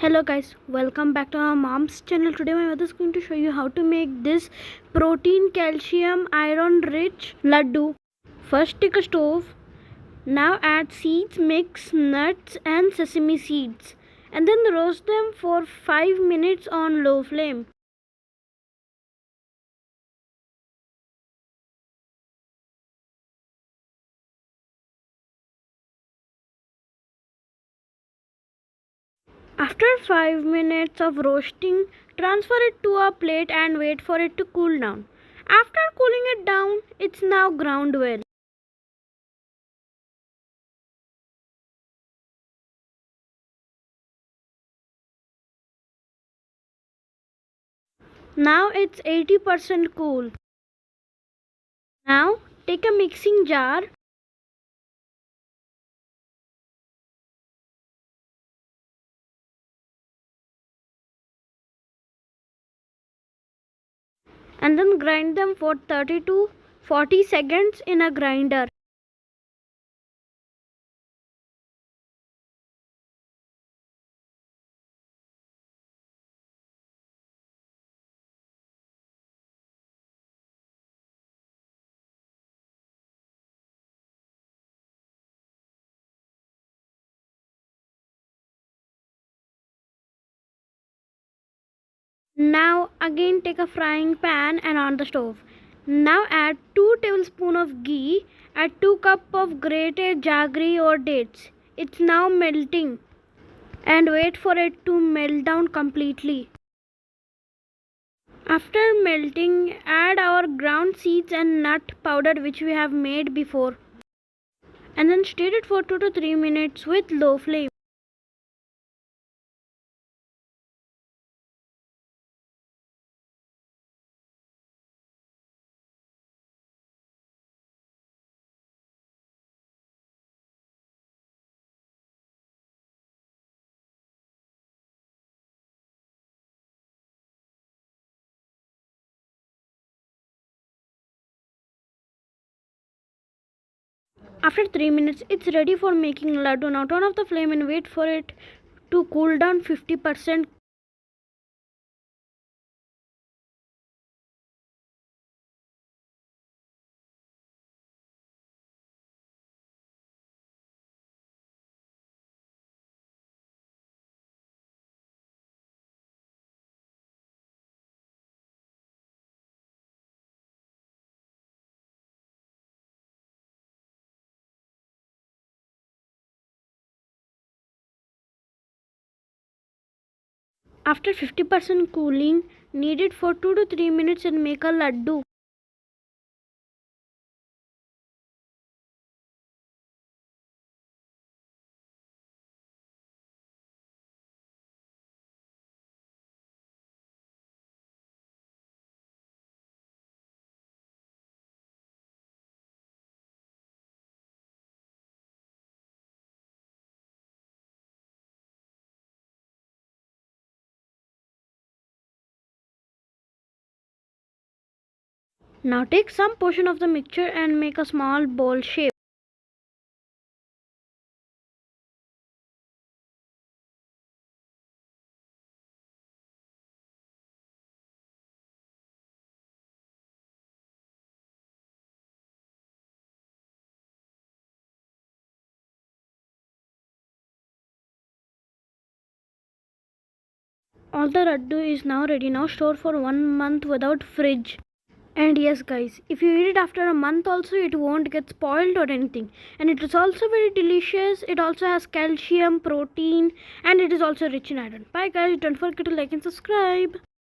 Hello guys, welcome back to our mom's channel. Today my mother is going to show you how to make this protein, calcium, iron rich laddu. First take a stove. Now add seeds, mix nuts and sesame seeds and then roast them for 5 minutes on low flame. After 5 minutes of roasting, transfer it to a plate and wait for it to cool down. After cooling it down, it's now ground well. Now it's 80% cool. Now take a mixing jar and then grind them for 30 to 40 seconds in a grinder. Now again take a frying pan and on the stove. Now add 2 tablespoons of ghee, add 2 cups of grated jaggery or dates. It's now melting and wait for it to melt down completely. After melting, add our ground seeds and nut powder which we have made before and then stir it for 2 to 3 minutes with low flame. After 3 minutes, it's ready for making laddu. Now turn off the flame and wait for it to cool down 50%. After 50% cooling, knead it for 2 to 3 minutes and make a laddu. Now take some portion of the mixture and make a small ball shape. All the laddu is now ready. Now store for 1 month without fridge. And yes guys, if you eat it after a month also, it won't get spoiled or anything. And it is also very delicious. It also has calcium, protein and it is also rich in iron. Bye guys, don't forget to like and subscribe.